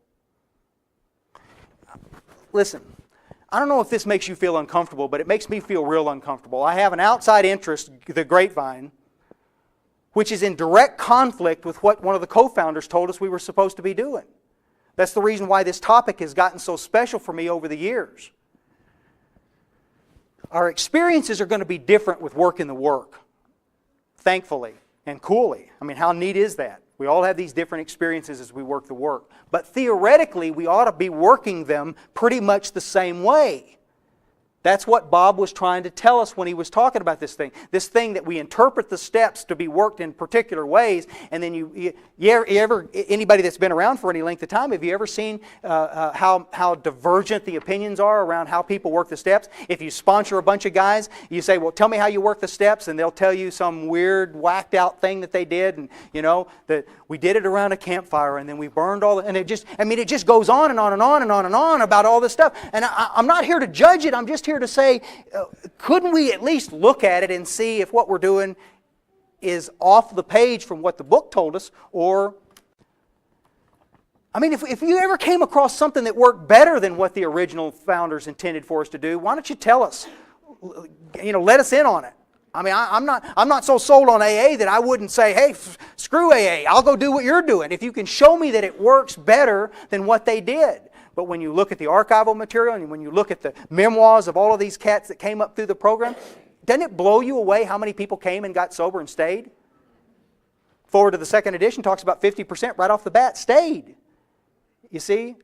Listen, I don't know if this makes you feel uncomfortable, but it makes me feel real uncomfortable. I have an outside interest, the grapevine, which is in direct conflict with what one of the co-founders told us we were supposed to be doing. That's the reason why this topic has gotten so special for me over the years. Our experiences are going to be different with working the work, thankfully and coolly. I mean, how neat is that? We all have these different experiences as we work the work. But theoretically, we ought to be working them pretty much the same way. That's what Bob was trying to tell us when he was talking about this thing. This thing that we interpret the steps to be worked in particular ways, and then anybody that's been around for any length of time, have you ever seen how divergent the opinions are around how people work the steps? If you sponsor a bunch of guys, you say, well, tell me how you work the steps, and they'll tell you some weird, whacked out thing that they did, and that we did it around a campfire, and then we burned all the, and it just goes on and on and on and on and on about all this stuff. And I'm not here to judge it, I'm just here to say, couldn't we at least look at it and see if what we're doing is off the page from what the book told us? Or, I mean, if you ever came across something that worked better than what the original founders intended for us to do, why don't you tell us? Let us in on it. I mean, I'm not so sold on AA that I wouldn't say, hey, screw AA, I'll go do what you're doing. If you can show me that it works better than what they did. But when you look at the archival material and when you look at the memoirs of all of these cats that came up through the program, doesn't it blow you away how many people came and got sober and stayed? Forward to the second edition talks about 50% right off the bat stayed. You see?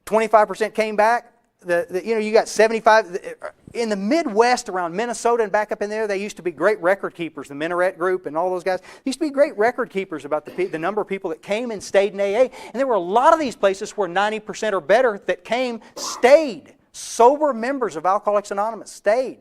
25% came back. You got 75. In the Midwest around Minnesota and back up in there, they used to be great record keepers, the Minaret Group and all those guys. They used to be great record keepers about the number of people that came and stayed in AA. And there were a lot of these places where 90% or better that came stayed. Sober members of Alcoholics Anonymous stayed.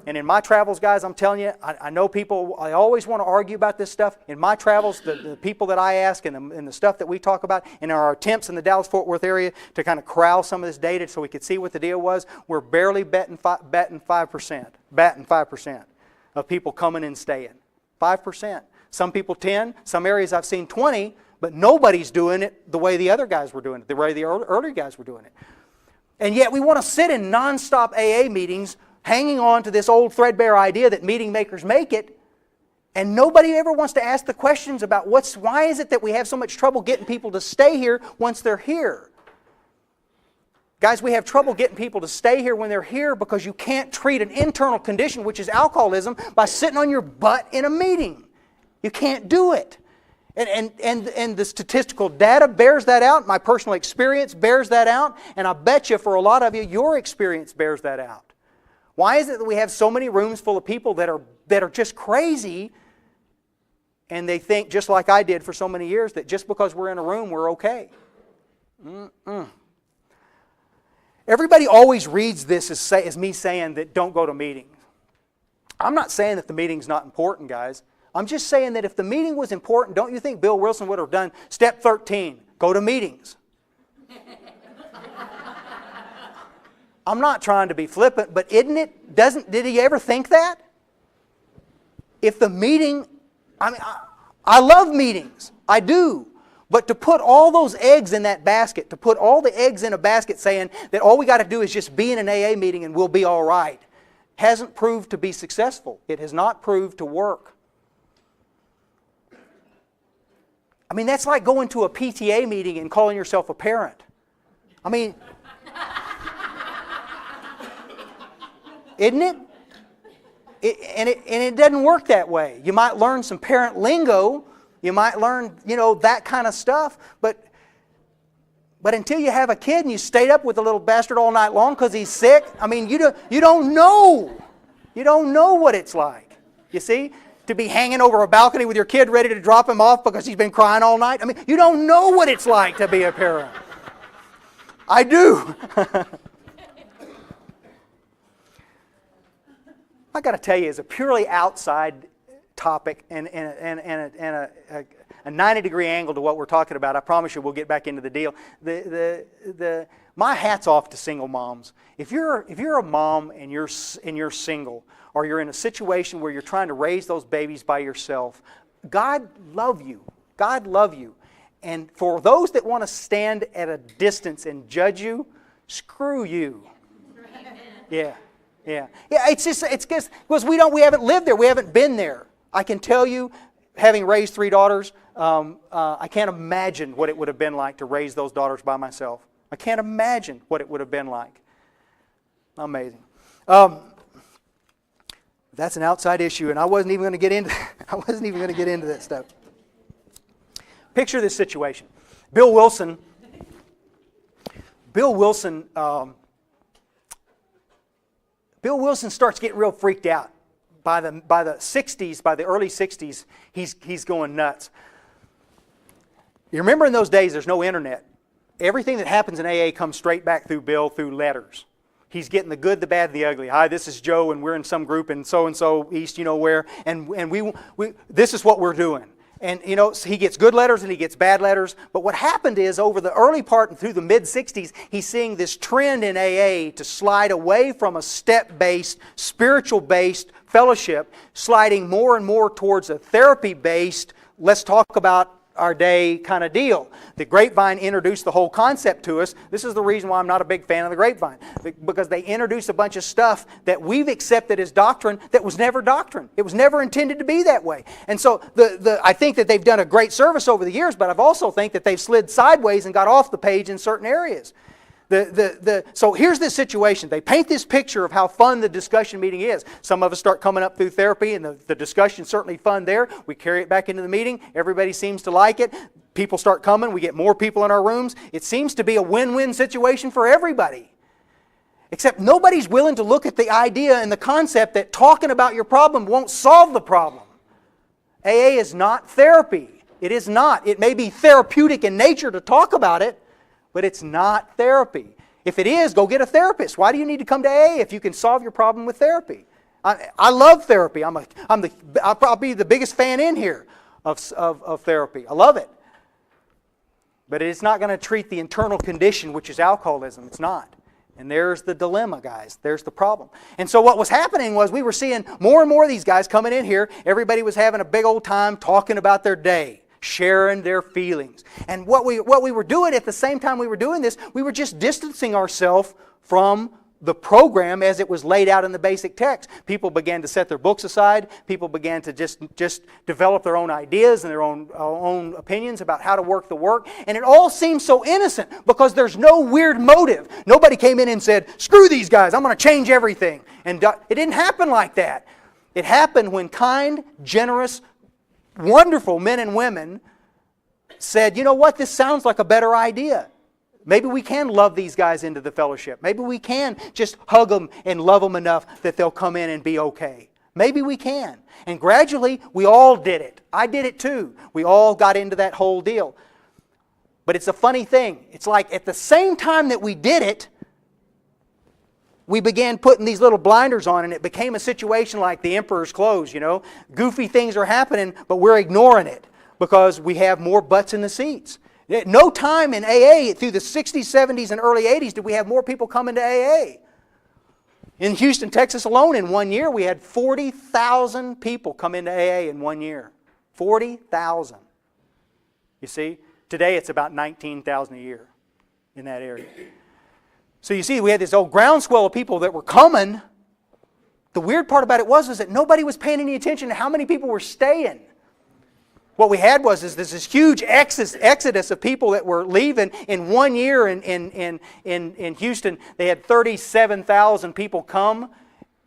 And in my travels, guys, I'm telling you, I know people, I always want to argue about this stuff. In my travels, the people that I ask and the stuff that we talk about, and our attempts in the Dallas-Fort Worth area to kind of corral some of this data so we could see what the deal was, we're barely batting 5% of people coming and staying. 5%. Some people 10, some areas I've seen 20, but nobody's doing it the way the other guys were doing it, the way the earlier guys were doing it. And yet we want to sit in nonstop AA meetings hanging on to this old threadbare idea that meeting makers make it, and nobody ever wants to ask the questions about why is it that we have so much trouble getting people to stay here once they're here? Guys, we have trouble getting people to stay here when they're here because you can't treat an internal condition, which is alcoholism, by sitting on your butt in a meeting. You can't do it. And the statistical data bears that out. My personal experience bears that out. And I bet you for a lot of you, your experience bears that out. Why is it that we have so many rooms full of people that are just crazy, and they think, just like I did for so many years, that just because we're in a room, we're okay? Everybody always reads this as me saying that don't go to meetings. I'm not saying that the meeting's not important, guys. I'm just saying that if the meeting was important, don't you think Bill Wilson would have done step 13, go to meetings? I'm not trying to be flippant, but did he ever think that? If the meeting, I love meetings, I do. But to put all those eggs in that basket, to put all the eggs in a basket saying that all we got to do is just be in an AA meeting and we'll be all right, hasn't proved to be successful. It has not proved to work. I mean, that's like going to a PTA meeting and calling yourself a parent. I mean, isn't it? And it doesn't work that way. You might learn some parent lingo. You might learn, that kind of stuff. But until you have a kid and you stayed up with a little bastard all night long because he's sick, I mean, you don't know. You don't know what it's like. You see? To be hanging over a balcony with your kid ready to drop him off because he's been crying all night. I mean, you don't know what it's like to be a parent. I do. I got to tell you, as a purely outside topic and a 90-degree angle to what we're talking about, I promise you we'll get back into the deal. My hat's off to single moms. If you're a mom and you're single, or you're in a situation where you're trying to raise those babies by yourself, God love you. God love you. And for those that want to stand at a distance and judge you, screw you. Yeah. It's just because we haven't lived there. We haven't been there. I can tell you, having raised 3 daughters, I can't imagine what it would have been like to raise those daughters by myself. I can't imagine what it would have been like. Amazing. That's an outside issue, and I wasn't even going to get into. I wasn't even going to get into that stuff. Picture this situation: Bill Wilson Bill Wilson starts getting real freaked out. By the 60s, by the early 60s, he's going nuts. You remember in those days, there's no internet. Everything that happens in AA comes straight back through Bill through letters. He's getting the good, the bad, and the ugly. Hi, this is Joe, and we're in some group in so-and-so, east, you know where, and we this is what we're doing. And, you know, so he gets good letters and he gets bad letters. But what happened is, over the early part and through the mid-60s, he's seeing this trend in AA to slide away from a step-based, spiritual-based fellowship, sliding more and more towards a therapy-based, let's talk about our day kind of deal. The Grapevine introduced the whole concept to us. This is the reason why I'm not a big fan of the Grapevine. Because they introduced a bunch of stuff that we've accepted as doctrine that was never doctrine. It was never intended to be that way. And so I think that they've done a great service over the years, but I also think that they've slid sideways and got off the page in certain areas. So here's this situation. They paint this picture of how fun the discussion meeting is. Some of us start coming up through therapy, and the discussion's certainly fun there. We carry it back into the meeting. Everybody seems to like it. People start coming. We get more people in our rooms. It seems to be a win-win situation for everybody. Except nobody's willing to look at the idea and the concept that talking about your problem won't solve the problem. AA is not therapy. It is not. It may be therapeutic in nature to talk about it, but it's not therapy. If it is, go get a therapist. Why do you need to come to AA if you can solve your problem with therapy? I love therapy. I'll be the biggest fan in here of therapy. I love it. But it's not going to treat the internal condition, which is alcoholism. It's not. And there's the dilemma, guys. There's the problem. And so what was happening was we were seeing more and more of these guys coming in here. Everybody was having a big old time talking about their day, sharing their feelings. And what we were doing at the same time we were doing this, we were just distancing ourselves from the program as it was laid out in the basic text. People began to set their books aside. People began to just develop their own ideas and their own opinions about how to work the work. And it all seemed so innocent because there's no weird motive. Nobody came in and said, screw these guys, I'm going to change everything. And it didn't happen like that. It happened when kind, generous, wonderful men and women said, you know what, this sounds like a better idea. Maybe we can love these guys into the fellowship. Maybe we can just hug them and love them enough that they'll come in and be okay. Maybe we can. And gradually, we all did it. I did it too. We all got into that whole deal. But it's a funny thing. It's like at the same time that we did it, we began putting these little blinders on, and it became a situation like the emperor's clothes, you know. Goofy things are happening, but we're ignoring it because we have more butts in the seats. At no time in AA, through the 60s, 70s, and early 80s, did we have more people coming to AA. In Houston, Texas alone, in 1 year, we had 40,000 people come into AA in 1 year. 40,000. You see? Today, it's about 19,000 a year in that area. So you see, we had this old groundswell of people that were coming. The weird part about it was that nobody was paying any attention to how many people were staying. What we had was this huge exodus of people that were leaving. In 1 year in Houston, they had 37,000 people come,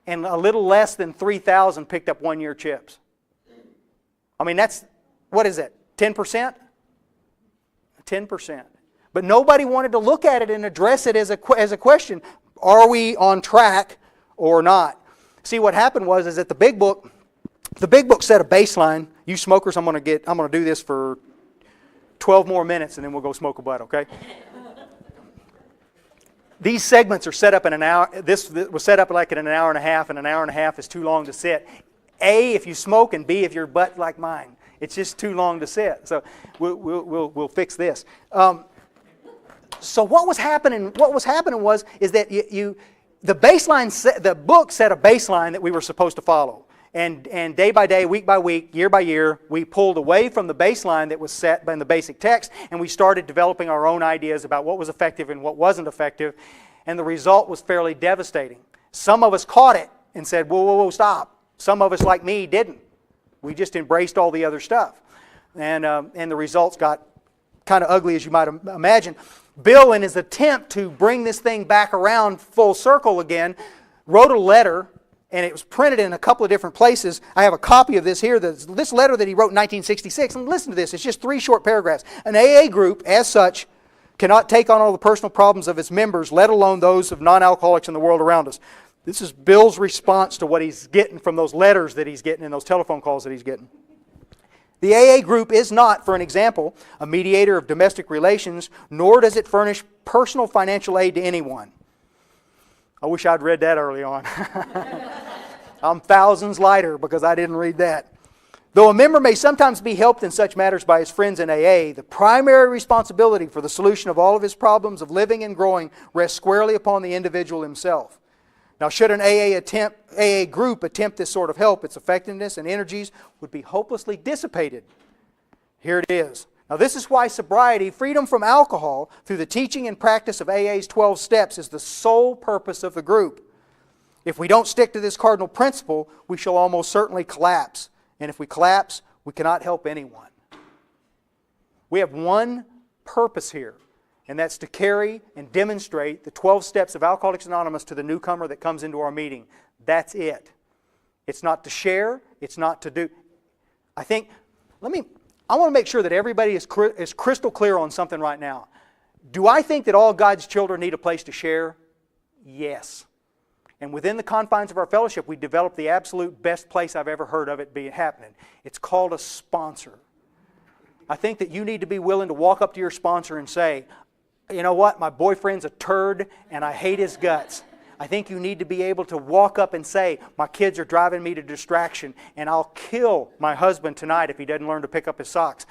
and a little less than 3,000 picked up 1 year chips. I mean, that's, what is it, 10%? 10%. But nobody wanted to look at it and address it as a question. Are we on track or not? See, what happened was that the big book set a baseline. You smokers, I'm going to do this for 12 more minutes and then we'll go smoke a butt, okay? These segments are set up in an hour. This was set up like in an hour and a half is too long to sit. A, if you smoke, and B, if your butt like mine. It's just too long to sit. So we'll fix this. So what was happening was that the baseline, the book set a baseline that we were supposed to follow. And day by day, week by week, year by year, we pulled away from the baseline that was set in the basic text, and we started developing our own ideas about what was effective and what wasn't effective. And the result was fairly devastating. Some of us caught it and said, whoa, whoa, whoa, stop. Some of us, like me, didn't. We just embraced all the other stuff. And the results got kind of ugly, as you might imagine. Bill, in his attempt to bring this thing back around full circle again, wrote a letter, and it was printed in a couple of different places. I have a copy of this here, this letter that he wrote in 1966. And listen to this, it's just 3 short paragraphs. An AA group, as such, cannot take on all the personal problems of its members, let alone those of non-alcoholics in the world around us. This is Bill's response to what he's getting from those letters that he's getting and those telephone calls that he's getting. The AA group is not, for an example, a mediator of domestic relations, nor does it furnish personal financial aid to anyone. I wish I'd read that early on. I'm thousands lighter because I didn't read that. Though a member may sometimes be helped in such matters by his friends in AA, the primary responsibility for the solution of all of his problems of living and growing rests squarely upon the individual himself. Now, should an AA group attempt this sort of help, its effectiveness and energies would be hopelessly dissipated. Here it is. Now, this is why sobriety, freedom from alcohol, through the teaching and practice of AA's 12 steps, is the sole purpose of the group. If we don't stick to this cardinal principle, we shall almost certainly collapse. And if we collapse, we cannot help anyone. We have one purpose here, and that's to carry and demonstrate the 12 steps of Alcoholics Anonymous to the newcomer that comes into our meeting. That's it. It's not to share. It's not to do. I want to make sure that everybody is crystal clear on something right now. Do I think that all God's children need a place to share? Yes. And within the confines of our fellowship, we developed the absolute best place I've ever heard of it be happening. It's called a sponsor. I think that you need to be willing to walk up to your sponsor and say, you know what, my boyfriend's a turd and I hate his guts. I think you need to be able to walk up and say, my kids are driving me to distraction and I'll kill my husband tonight if he doesn't learn to pick up his socks.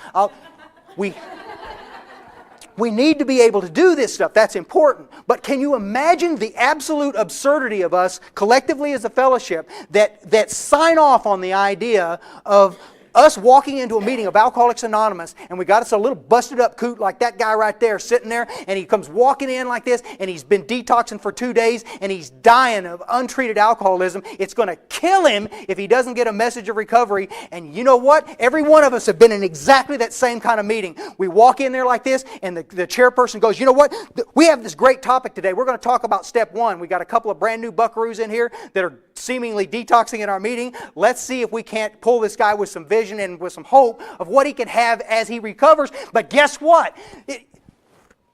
We need to be able to do this stuff. That's important. But can you imagine the absolute absurdity of us collectively as a fellowship that sign off on the idea of us walking into a meeting of Alcoholics Anonymous and we got us a little busted up coot like that guy right there sitting there, and he comes walking in like this and he's been detoxing for 2 days and he's dying of untreated alcoholism. It's going to kill him if he doesn't get a message of recovery. And you know what? Every one of us have been in exactly that same kind of meeting. We walk in there like this and the chairperson goes, you know what? We have this great topic today. We're going to talk about step 1. We got a couple of brand new buckaroos in here that are seemingly detoxing in our meeting. Let's see if we can't pull this guy with some vision and with some hope of what he can have as he recovers. But guess what?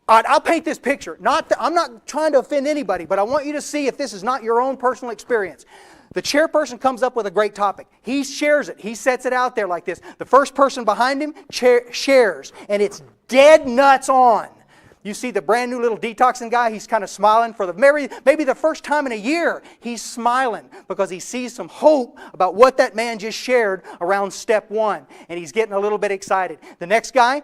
I'll paint this picture. I'm not trying to offend anybody, but I want you to see if this is not your own personal experience. The chairperson comes up with a great topic. He shares it. He sets it out there like this. The first person behind him shares, and it's dead nuts on. You see the brand new little detoxing guy, he's kind of smiling for maybe the first time in a year. He's smiling because he sees some hope about what that man just shared around step 1. And he's getting a little bit excited. The next guy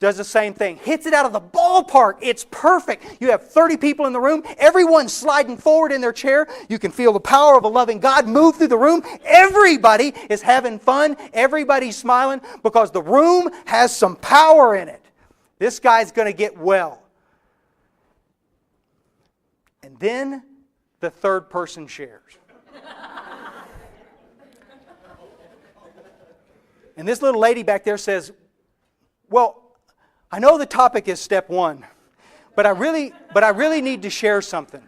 does the same thing. Hits it out of the ballpark. It's perfect. You have 30 people in the room. Everyone's sliding forward in their chair. You can feel the power of a loving God move through the room. Everybody is having fun. Everybody's smiling because the room has some power in it. This guy's going to get well. And then the third person shares. And this little lady back there says, well, I know the topic is step 1, but I really need to share something.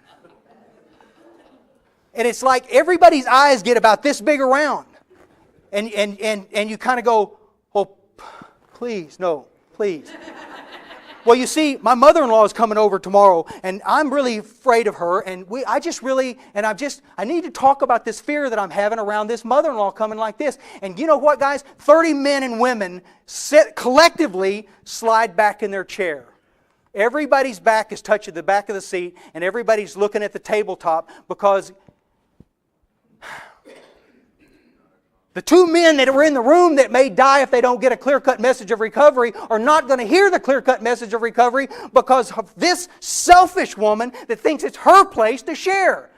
And it's like everybody's eyes get about this big around. And you kind of go, oh, please, no, please. Well, you see, my mother-in-law is coming over tomorrow, and I'm really afraid of her, and I need to talk about this fear that I'm having around this mother-in-law coming like this. And you know what, guys? 30 men and women collectively slide back in their chair. Everybody's back is touching the back of the seat, and everybody's looking at the tabletop because the 2 men that were in the room that may die if they don't get a clear-cut message of recovery are not going to hear the clear-cut message of recovery because of this selfish woman that thinks it's her place to share.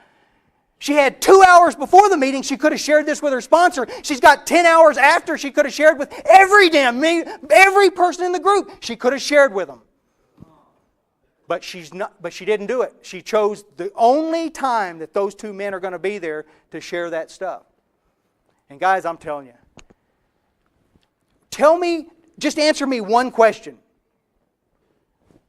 She had 2 hours before the meeting. She could have shared this with her sponsor. She's got 10 hours after she could have shared with every person in the group. She could have shared with them. But she didn't do it. She chose the only time that those 2 men are going to be there to share that stuff. And guys, I'm telling you, just answer me one question.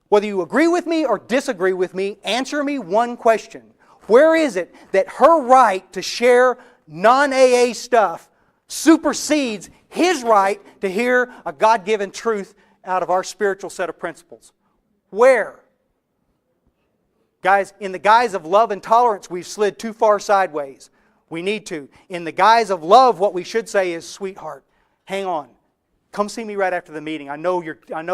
Whether you agree with me or disagree with me, answer me one question. Where is it that her right to share non-AA stuff supersedes his right to hear a God-given truth out of our spiritual set of principles? Where? Guys, in the guise of love and tolerance, we've slid too far sideways. We need to. In the guise of love, what we should say is, sweetheart, hang on. Come see me right after the meeting. I know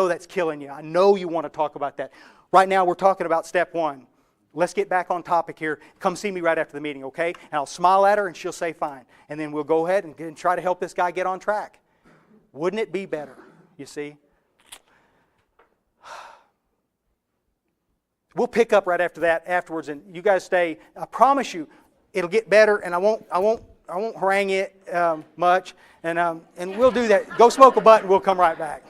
that's killing you. I know you want to talk about that. Right now, we're talking about step one. Let's get back on topic here. Come see me right after the meeting, okay? And I'll smile at her and she'll say fine. And then we'll go ahead and try to help this guy get on track. Wouldn't it be better, you see? We'll pick up right after that afterwards, and you guys stay. I promise you, it'll get better, and I won't harangue it much, and we'll do that. Go smoke a butt, and we'll come right back.